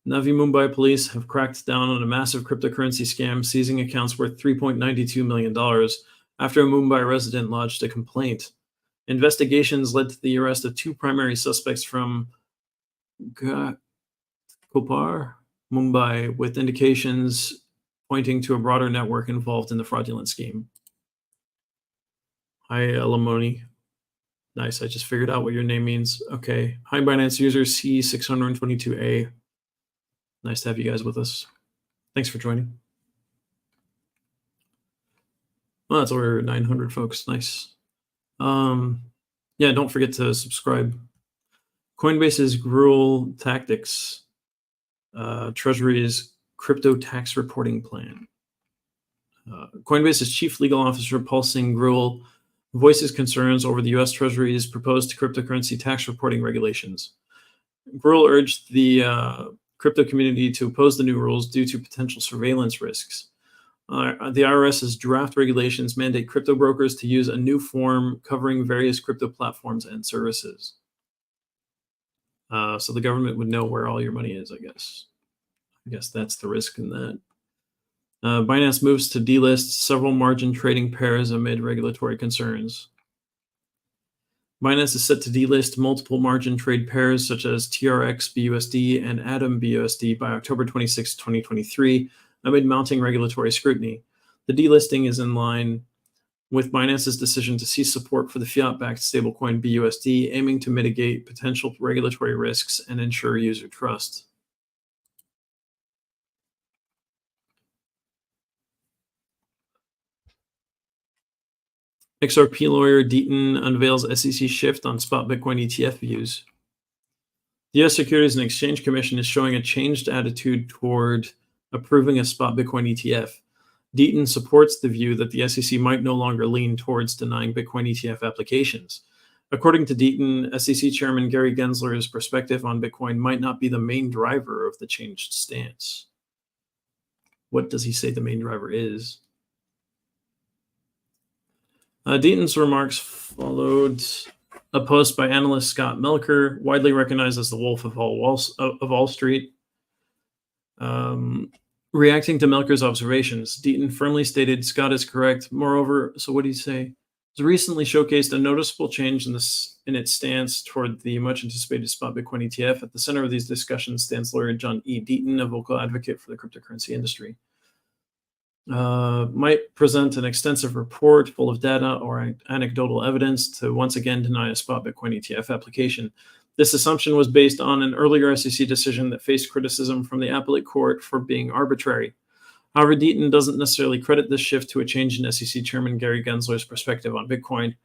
A: Navi Mumbai police have cracked down on a massive cryptocurrency scam, seizing accounts worth $3.92 million after a Mumbai resident lodged a complaint. Investigations led to the arrest of 2 primary suspects from Kopar, Mumbai, with indications pointing to a broader network involved in the fraudulent scheme. Hi, Elamoni. Nice, I just figured out what your name means. Okay. Hi, Binance user C622A. Nice to have you guys with us. Thanks for joining. Well, that's over 900 folks. Nice. Yeah, don't forget to subscribe. Coinbase's Gruel Tactics, Treasury's crypto tax reporting plan. Coinbase's chief legal officer, Paul Singh Gruel, voices concerns over the U.S. Treasury's proposed cryptocurrency tax reporting regulations. Gruel urged the crypto community to oppose the new rules due to potential surveillance risks. The IRS's draft regulations mandate crypto brokers to use a new form covering various crypto platforms and services. So the government would know where all your money is, I guess. I guess that's the risk in that. Binance moves to delist several margin trading pairs amid regulatory concerns. Binance is set to delist multiple margin trade pairs such as TRX BUSD and Atom BUSD by October 26, 2023, amid mounting regulatory scrutiny. The delisting is in line with Binance's decision to cease support for the fiat-backed stablecoin BUSD, aiming to mitigate potential regulatory risks and ensure user trust. XRP lawyer Deaton unveils SEC shift on spot Bitcoin ETF views. The U.S. Securities and Exchange Commission is showing a changed attitude toward approving a spot Bitcoin ETF. Deaton supports the view that the SEC might no longer lean towards denying Bitcoin ETF applications. According to Deaton, SEC Chairman Gary Gensler's perspective on Bitcoin might not be the main driver of the changed stance. What does he say the main driver is? Deaton's remarks followed a post by analyst Scott Melker, widely recognized as the Wolf of Wall Street. Reacting to Melker's observations, Deaton firmly stated Scott is correct. Moreover, so what did he say? Has recently showcased a noticeable change in its stance toward the much anticipated spot Bitcoin ETF. At the center of these discussions stands lawyer John E. Deaton, a vocal advocate for the cryptocurrency industry. Might present an extensive report full of data or anecdotal evidence to once again deny a spot Bitcoin ETF application. This assumption was based on an earlier SEC decision that faced criticism from the appellate court for being arbitrary. However, Deaton doesn't necessarily credit this shift to a change in SEC Chairman Gary Gensler's perspective on Bitcoin.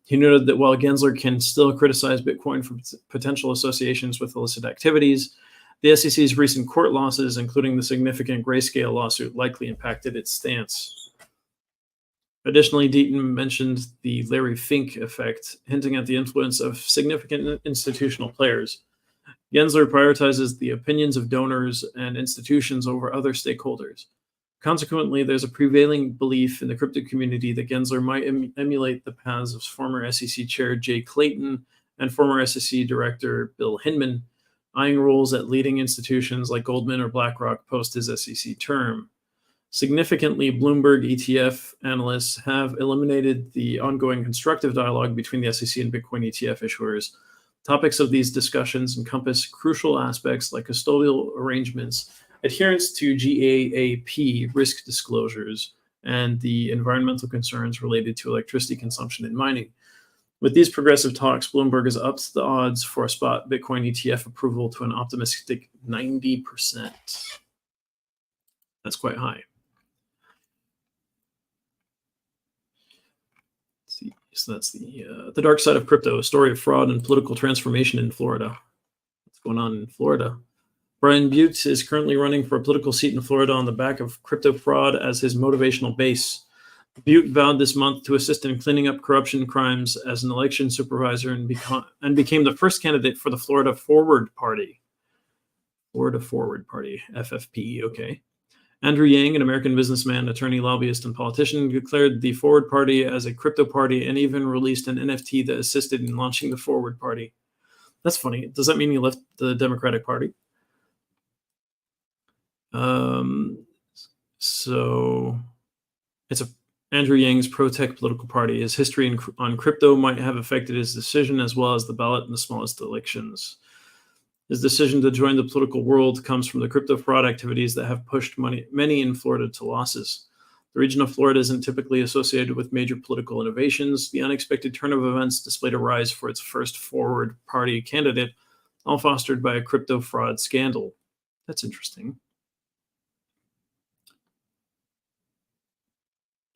A: He noted that while Gensler can still criticize Bitcoin for potential associations with illicit activities, the SEC's recent court losses, including the significant Grayscale lawsuit, likely impacted its stance. Additionally, Deaton mentioned the Larry Fink effect, hinting at the influence of significant institutional players. Gensler prioritizes the opinions of donors and institutions over other stakeholders. Consequently, there's a prevailing belief in the crypto community that Gensler might emulate the paths of former SEC Chair Jay Clayton and former SEC Director Bill Hinman, eyeing roles at leading institutions like Goldman or BlackRock post his SEC term. Significantly, Bloomberg ETF analysts have eliminated the ongoing constructive dialogue between the SEC and Bitcoin ETF issuers. Topics of these discussions encompass crucial aspects like custodial arrangements, adherence to GAAP risk disclosures, and the environmental concerns related to electricity consumption and mining. With these progressive talks, Bloomberg has upped the odds for a spot Bitcoin ETF approval to an optimistic 90%. That's quite high. Let's see. So that's the dark side of crypto, a story of fraud and political transformation in Florida. What's going on in Florida? Brian Butte is currently running for a political seat in Florida on the back of crypto fraud as his motivational base. Butte vowed this month to assist in cleaning up corruption crimes as an election supervisor and became the first candidate for the Florida Forward Party. Florida Forward Party, FFP, okay. Andrew Yang, an American businessman, attorney, lobbyist, and politician, declared the Forward Party as a crypto party and even released an NFT that assisted in launching the Forward Party. That's funny. Does that mean he left the Democratic Party? So it's Andrew Yang's pro-tech political party. His history on crypto might have affected his decision as well as the ballot in the smallest elections. His decision to join the political world comes from the crypto fraud activities that have pushed many in Florida to losses. The region of Florida isn't typically associated with major political innovations. The unexpected turn of events displayed a rise for its first Forward Party candidate, all fostered by a crypto fraud scandal. That's interesting.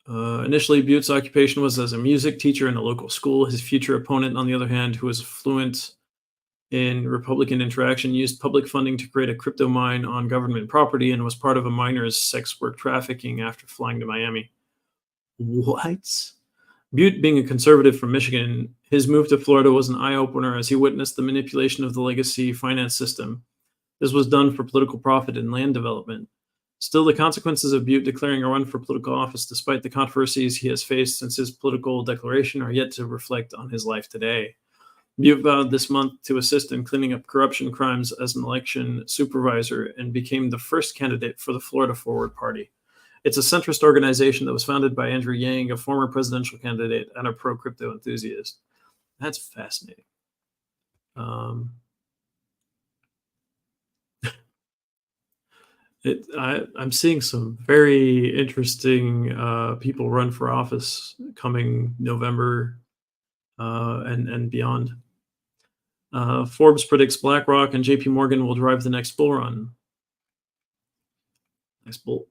A: Initially, Butte's occupation was as a music teacher in a local school. His future opponent, on the other hand, who was fluent in Republican interaction, used public funding to create a crypto mine on government property and was part of a miner's sex work trafficking after flying to Miami. What? Butte, being a conservative from Michigan, his move to Florida was an eye-opener as he witnessed the manipulation of the legacy finance system. This was done for political profit and land development. Still, the consequences of Butte declaring a run for political office, despite the controversies he has faced since his political declaration, are yet to reflect on his life today. Butte vowed this month to assist in cleaning up corruption crimes as an election supervisor and became the first candidate for the Florida Forward Party. It's a centrist organization that was founded by Andrew Yang, a former presidential candidate and a pro-crypto enthusiast. That's fascinating. I'm seeing some very interesting people run for office coming November and beyond. Forbes predicts BlackRock and JP Morgan will drive the next bull run. Next bull.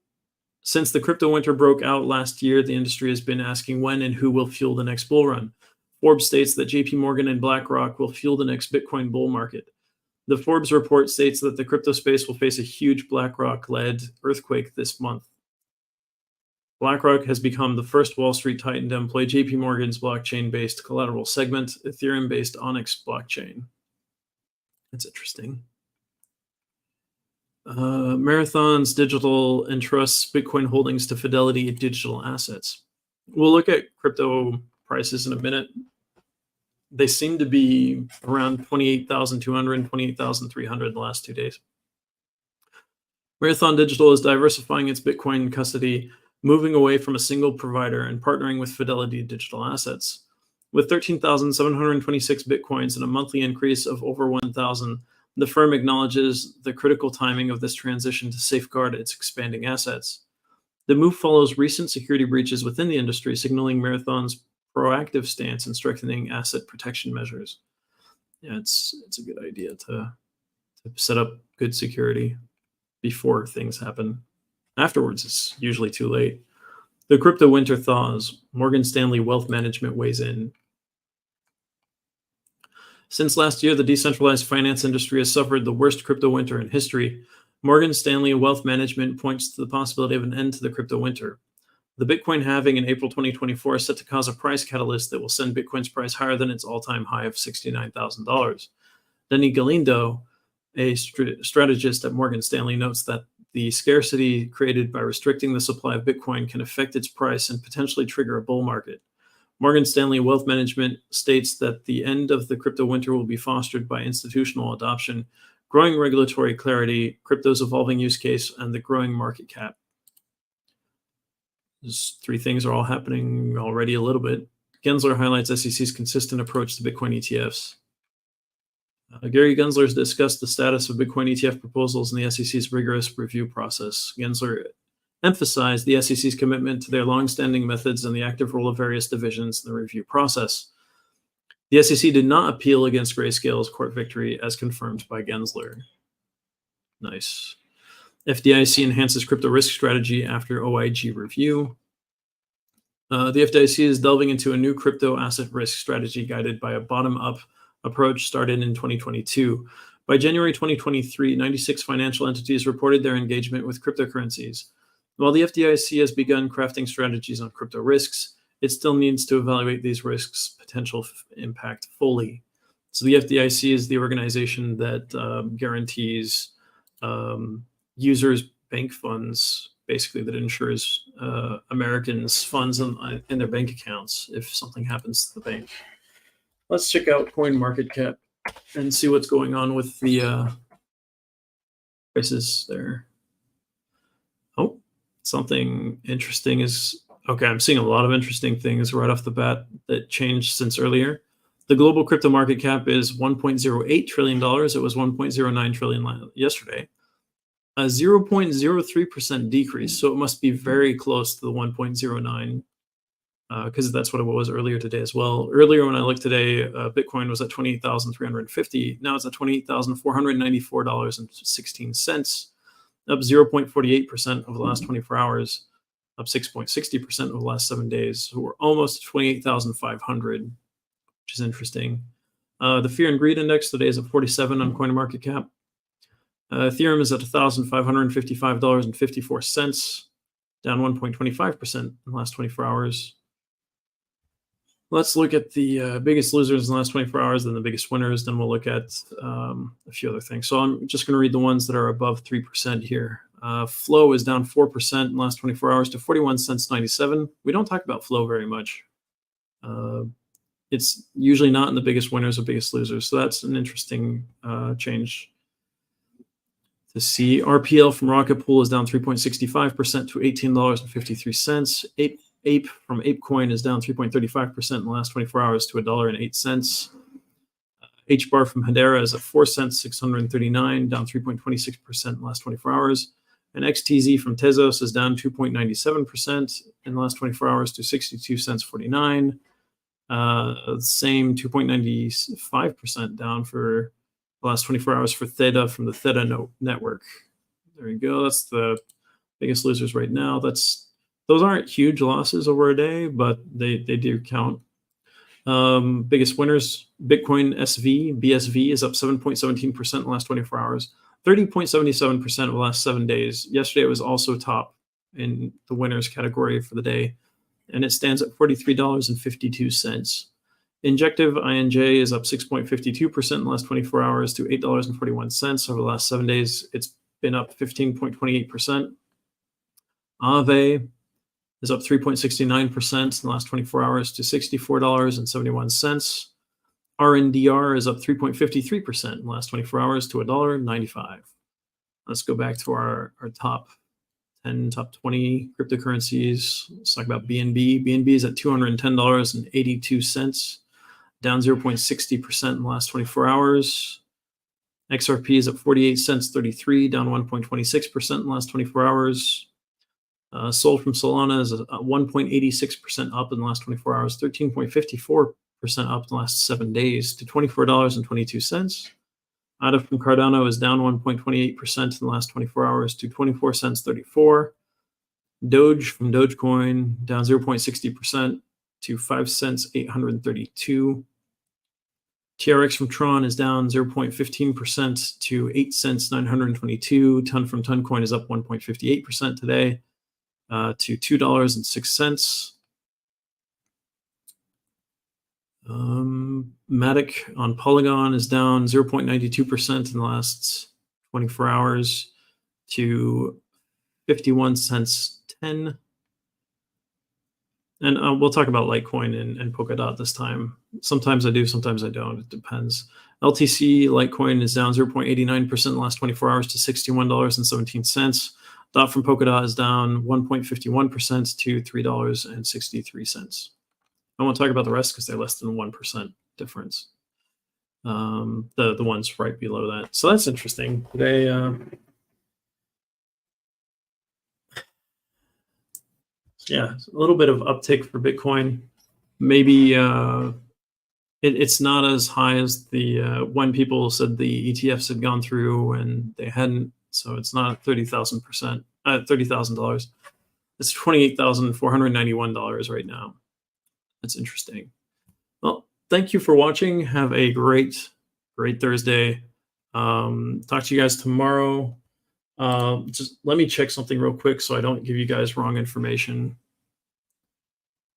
A: Since the crypto winter broke out last year, the industry has been asking when and who will fuel the next bull run. Forbes states that JP Morgan and BlackRock will fuel the next Bitcoin bull market. The Forbes report states that the crypto space will face a huge BlackRock-led earthquake this month. BlackRock has become the first Wall Street titan to employ JP Morgan's blockchain-based collateral segment, Ethereum-based Onyx blockchain. That's interesting. Marathon's digital entrusts Bitcoin holdings to Fidelity Digital Assets. We'll look at crypto prices in a minute. They seem to be around 28,200 and 28,300 the last 2 days. Marathon Digital is diversifying its Bitcoin custody, moving away from a single provider and partnering with Fidelity Digital Assets. With 13,726 Bitcoins and a monthly increase of over 1,000, the firm acknowledges the critical timing of this transition to safeguard its expanding assets. The move follows recent security breaches within the industry, signaling Marathon's proactive stance in strengthening asset protection measures. Yeah, it's a good idea to set up good security before things happen. Afterwards, it's usually too late. The crypto winter thaws. Morgan Stanley Wealth Management weighs in. Since last year, the decentralized finance industry has suffered the worst crypto winter in history. Morgan Stanley Wealth Management points to the possibility of an end to the crypto winter. The Bitcoin halving in April 2024 is set to cause a price catalyst that will send Bitcoin's price higher than its all-time high of $69,000. Denny Galindo, a strategist at Morgan Stanley, notes that the scarcity created by restricting the supply of Bitcoin can affect its price and potentially trigger a bull market. Morgan Stanley Wealth Management states that the end of the crypto winter will be fostered by institutional adoption, growing regulatory clarity, crypto's evolving use case, and the growing market cap. These three things are all happening already a little bit. Gensler highlights SEC's consistent approach to Bitcoin ETFs. Gary Gensler has discussed the status of Bitcoin ETF proposals in the SEC's rigorous review process. Gensler emphasized the SEC's commitment to their longstanding methods and the active role of various divisions in the review process. The SEC did not appeal against Grayscale's court victory, as confirmed by Gensler. Nice. FDIC enhances crypto risk strategy after OIG review. The FDIC is delving into a new crypto asset risk strategy guided by a bottom-up approach started in 2022. By January 2023, 96 financial entities reported their engagement with cryptocurrencies. While the FDIC has begun crafting strategies on crypto risks, it still needs to evaluate these risks' potential impact fully. So the FDIC is the organization that guarantees users' bank funds, basically, that ensures Americans' funds in their bank accounts if something happens to the bank. Let's check out CoinMarketCap and see what's going on with the prices there. Oh, something interesting is, okay, I'm seeing a lot of interesting things right off the bat that changed since earlier. The global crypto market cap is $1.08 trillion. It was $1.09 trillion yesterday. A 0.03% decrease, so it must be very close to the 1.09, because that's what it was earlier today as well. Earlier when I looked today, Bitcoin was at 28,350. Now it's at $28,494.16, up 0.48% over the last 24 hours, up 6.60% over the last 7 days. So we're almost 28,500, which is interesting. The Fear and Greed Index today is at 47 on CoinMarketCap. Ethereum is at $1,555.54, down 1.25% in the last 24 hours. Let's look at the biggest losers in the last 24 hours, then the biggest winners. Then we'll look at a few other things. So I'm just going to read the ones that are above 3% here. Flow is down 4% in the last 24 hours to 41 cents 97. We don't talk about Flow very much. It's usually not in the biggest winners or biggest losers. So that's an interesting change to see. RPL from Rocket Pool is down 3.65% to $18.53. Ape from ApeCoin is down 3.35% in the last 24 hours to $1.08. HBAR from Hedera is at 4 cents, 639, down 3.26% in the last 24 hours. And XTZ from Tezos is down 2.97% in the last 24 hours to 62 cents 49. Same 2.95% down for the last 24 hours for Theta from the Theta network. There you go. That's the biggest losers right now. Those aren't huge losses over a day, but they do count. Biggest winners, Bitcoin BSV is up 7.17% in the last 24 hours, 30.77% of the last 7 days. Yesterday it was also top in the winners category for the day, and it stands at $43.52. Injective INJ is up 6.52% in the last 24 hours to $8.41. Over the last 7 days, it's been up 15.28%. AVE is up 3.69% in the last 24 hours to $64.71. RNDR is up 3.53% in the last 24 hours to $1.95. Let's go back to our top 10, top 20 cryptocurrencies. Let's talk about BNB. BNB is at $210.82, down 0.60% in the last 24 hours. XRP is at 48 cents 33, down 1.26% in the last 24 hours. Sold from Solana is 1.86% up in the last 24 hours, 13.54% up in the last 7 days to $24.22. ADA from Cardano is down 1.28% in the last 24 hours to 24 cents 34. Doge from Dogecoin down 0.60% to 5 cents 832. TRX from Tron is down 0.15% to 8 cents 922. Ton from Toncoin is up 1.58% today to $2.06. Matic on Polygon is down 0.92% in the last 24 hours to 51 cents 10. And we'll talk about Litecoin and Polkadot this time. Sometimes I do, sometimes I don't. It depends. LTC Litecoin is down 0.89% in the last 24 hours to $61.17. DOT from Polkadot is down 1.51% to $3.63. I won't talk about the rest because they're less than 1% difference. The ones right below that. So that's interesting. Today, yeah, a little bit of uptick for Bitcoin. Maybe it's not as high as the when people said the ETFs had gone through and they hadn't. So it's not $30,000. It's $28,491 right now. That's interesting. Well, thank you for watching. Have a great Thursday. Talk to you guys tomorrow. Just let me check something real quick so I don't give you guys wrong information,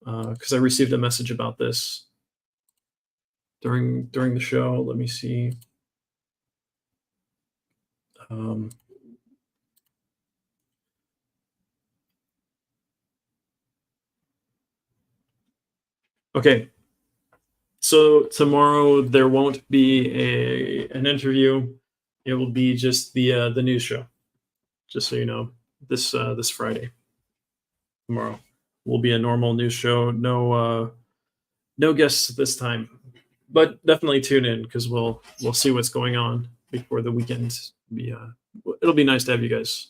A: because I received a message about this during the show. Let me see. Okay, so tomorrow there won't be an interview. It will be just the news show. Just so you know, this Friday. Tomorrow will be a normal news show. No guests this time, but definitely tune in because we'll see what's going on before the weekend. It'll be nice to have you guys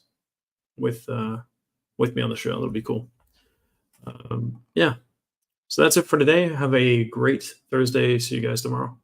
A: with me on the show. It'll be cool. Yeah. So that's it for today. Have a great Thursday. See you guys tomorrow.